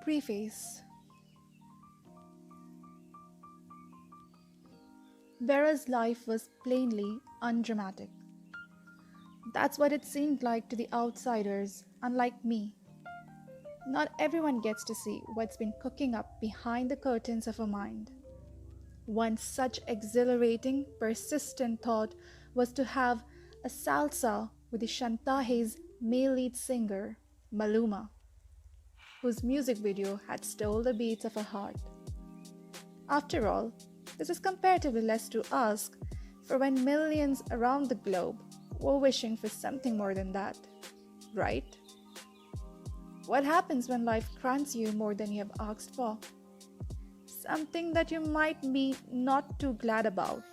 Preface. Vera's life was plainly undramatic. That's what it seemed like to the outsiders, unlike me. Not everyone gets to see what's been cooking up behind the curtains of her mind. One such exhilarating, persistent thought was to have a salsa with the Shantahe's male lead singer, Maluma, whose music video had stole the beats of her heart. After all, this is comparatively less to ask for when millions around the globe were wishing for something more than that, right? What happens when life grants you more than you have asked for? Something that you might be not too glad about.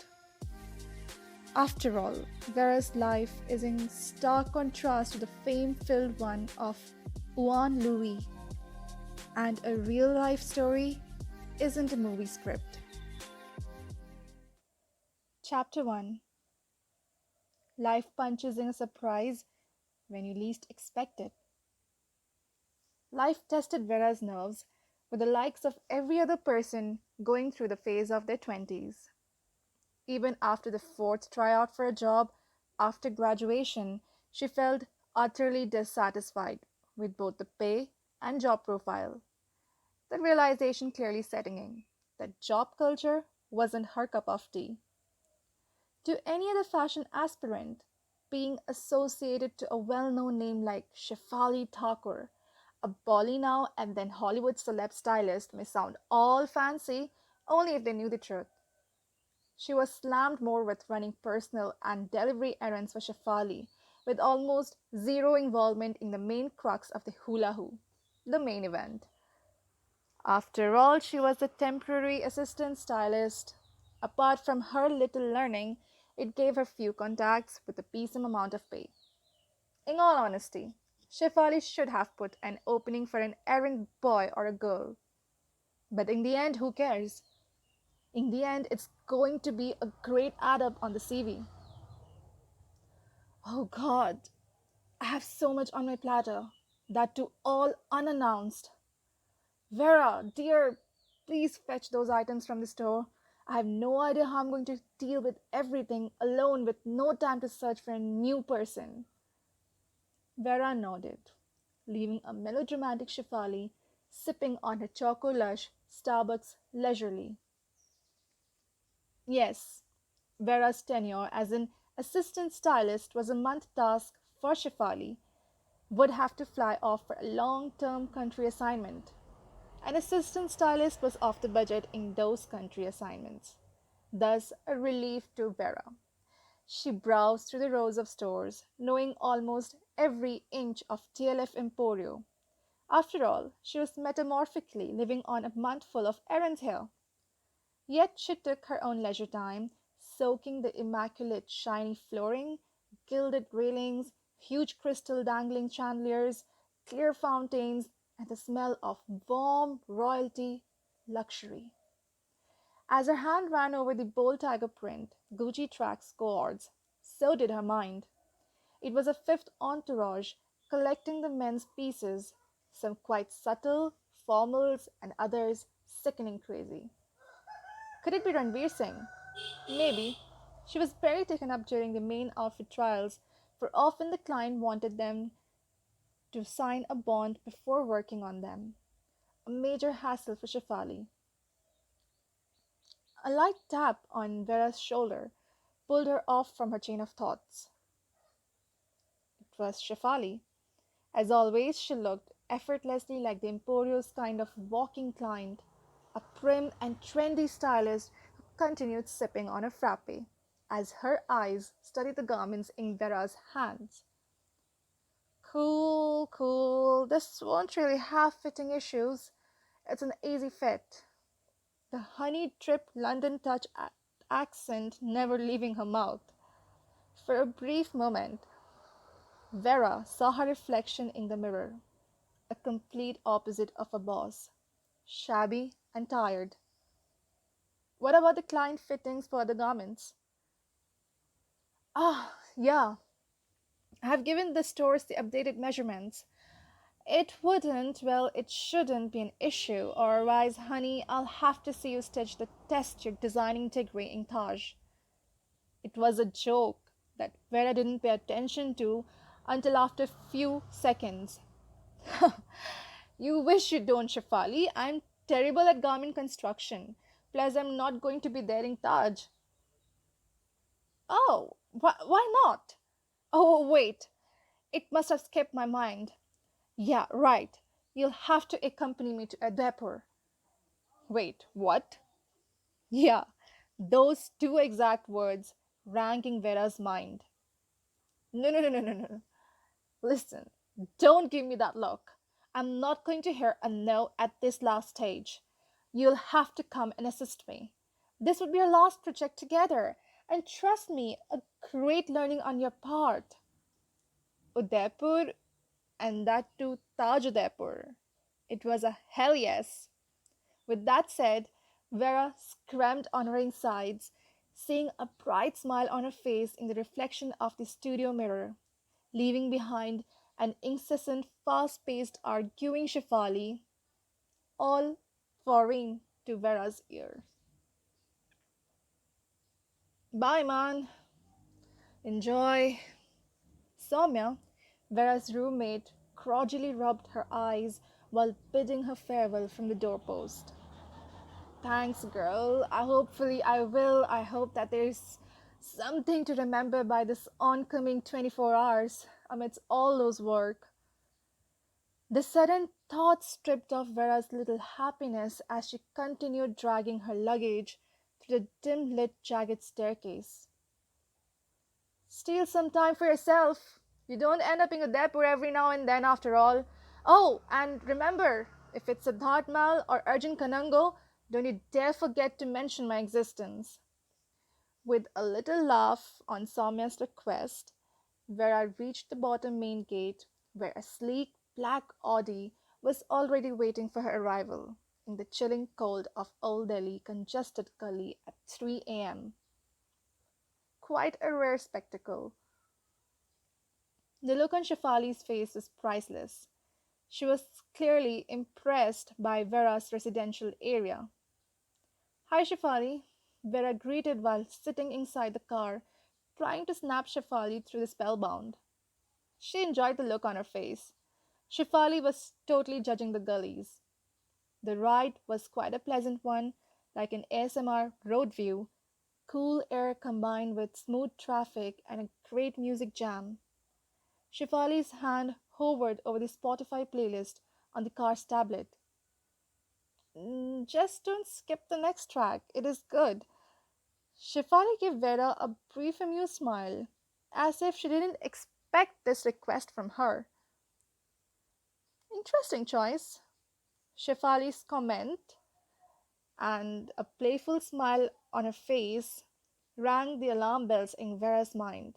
After all, Vera's life is in stark contrast to the fame-filled one of Juan Louis, and a real-life story isn't a movie script. Chapter 1. Life punches in a surprise when you least expect it. Life tested Vera's nerves with the likes of every other person going through the phase of their 20s. Even after the fourth tryout for a job after graduation, she felt utterly dissatisfied with both the pay and job profile. The realization clearly setting in that job culture wasn't her cup of tea. To any other fashion aspirant, being associated to a well known name like Shefali Thakur, a Bolly now and then Hollywood celeb stylist, may sound all fancy only if they knew the truth. She was slammed more with running personal and delivery errands for Shefali, with almost zero involvement in the main crux of the hula hoop, the main event. After all, she was a temporary assistant stylist. Apart from her little learning, it gave her few contacts with a decent amount of pay. In all honesty, Shefali should have put an opening for an errand boy or a girl. But in the end, who cares? In the end, it's going to be a great add up on the CV. Oh God, I have so much on my platter. That too all unannounced. Vera, dear, please fetch those items from the store. I have no idea how I'm going to deal with everything alone with no time to search for a new person. Vera nodded, leaving a melodramatic Shefali sipping on her Choco Lush Starbucks leisurely. Yes, Vera's tenure as an assistant stylist was a month task for Shefali, would have to fly off for a long-term country assignment. An assistant stylist was off the budget in those country assignments, thus a relief to Vera. She browsed through the rows of stores, knowing almost every inch of TLF Emporio. After all, she was metamorphically living on a month full of errands here. Yet she took her own leisure time, soaking the immaculate shiny flooring, gilded railings, huge crystal dangling chandeliers, clear fountains, and the smell of warm royalty luxury. As her hand ran over the bold tiger print, Gucci tracks cords, so did her mind. It was a fifth entourage collecting the men's pieces, some quite subtle, formals, and others sickening crazy. Could it be Ranveer Singh? Maybe. She was barely taken up during the main outfit trials, for often the client wanted them to sign a bond before working on them. A major hassle for Shefali. A light tap on Vera's shoulder pulled her off from her chain of thoughts. It was Shefali. As always, she looked effortlessly like the Emporio's kind of walking client, a prim and trendy stylist who continued sipping on a frappe as her eyes studied the garments in Vera's hands. Cool, cool. This won't really have fitting issues. It's an easy fit. The honey dripped London touch accent never leaving her mouth. For a brief moment, Vera saw her reflection in the mirror, a complete opposite of a boss, shabby and tired. What about the client fittings for the garments? Ah, yeah, I have given the stores the updated measurements. It wouldn't, well, it shouldn't be an issue, or otherwise, honey, I'll have to see you stitch the test you're designing degree in Taj. It was a joke that Vera didn't pay attention to until after a few seconds. You wish you don't, Shafali. I'm terrible at garment construction. Plus, I'm not going to be there in Taj. Oh, why not? Oh, wait. It must have skipped my mind. Yeah, right. You'll have to accompany me to Udaipur. Wait, what? Yeah, those two exact words rang in Vera's mind. No, no, no, no, no, no. Listen, don't give me that look. I'm not going to hear a no at this last stage. You'll have to come and assist me. This would be our last project together, and trust me, a great learning on your part. Udaipur, and that too Taj Udaipur. It was a hell yes. With that said, Vera scrambled on her insides, seeing a bright smile on her face in the reflection of the studio mirror, leaving behind an incessant, fast paced, arguing Shefali, all foreign to Vera's ear. Bye, man. Enjoy. Soumya, Vera's roommate, grudgingly rubbed her eyes while bidding her farewell from the doorpost. Thanks, girl. I will. I hope that there's something to remember by this oncoming 24 hours amidst all those work. The sudden thought stripped off Vera's little happiness as she continued dragging her luggage through the dim lit jagged staircase. Steal some time for yourself. You don't end up in a depot every now and then after all. Oh, and remember, if it's Siddharth Mal or Arjun Kanango, don't you dare forget to mention my existence. With a little laugh on Soumya's request, Vera reached the bottom main gate where a sleek black Audi was already waiting for her arrival in the chilling cold of Old Delhi congested gully at 3 a.m. Quite a rare spectacle. The look on Shefali's face was priceless. She was clearly impressed by Vera's residential area. Hi, Shefali, Vera greeted while sitting inside the car, trying to snap Shefali through the spellbound. She enjoyed the look on her face. Shefali was totally judging the gullies. The ride was quite a pleasant one, like an ASMR road view, cool air combined with smooth traffic and a great music jam. Shefali's hand hovered over the Spotify playlist on the car's tablet. Just don't skip the next track, it is good. Shefali gave Vera a brief amused smile, as if she didn't expect this request from her. Interesting choice. Shefali's comment and a playful smile on her face rang the alarm bells in Vera's mind.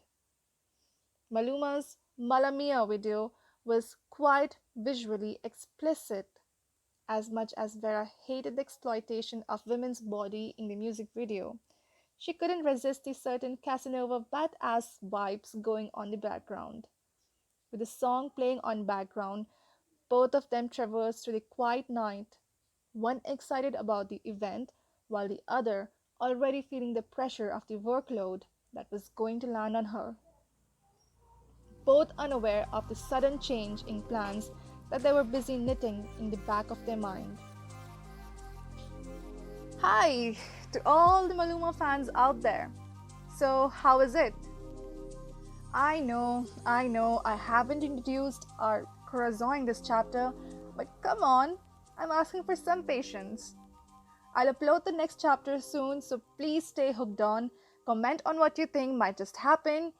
Maluma's Malamia video was quite visually explicit. As much as Vera hated the exploitation of women's body in the music video, she couldn't resist the certain Casanova badass vibes going on in the background. With the song playing on background, both of them traversed through the quiet night, one excited about the event, while the other already feeling the pressure of the workload that was going to land on her. Both unaware of the sudden change in plans that they were busy knitting in the back of their mind. Hi to all the Maluma fans out there. So, how is it? I haven't introduced our croissant in this chapter, but come on, I'm asking for some patience. I'll upload the next chapter soon, so please stay hooked on, comment on what you think might just happen,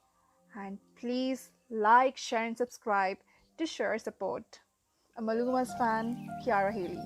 and please like, share, and subscribe to show your support. A Maluma's fan, Kiara.Halley.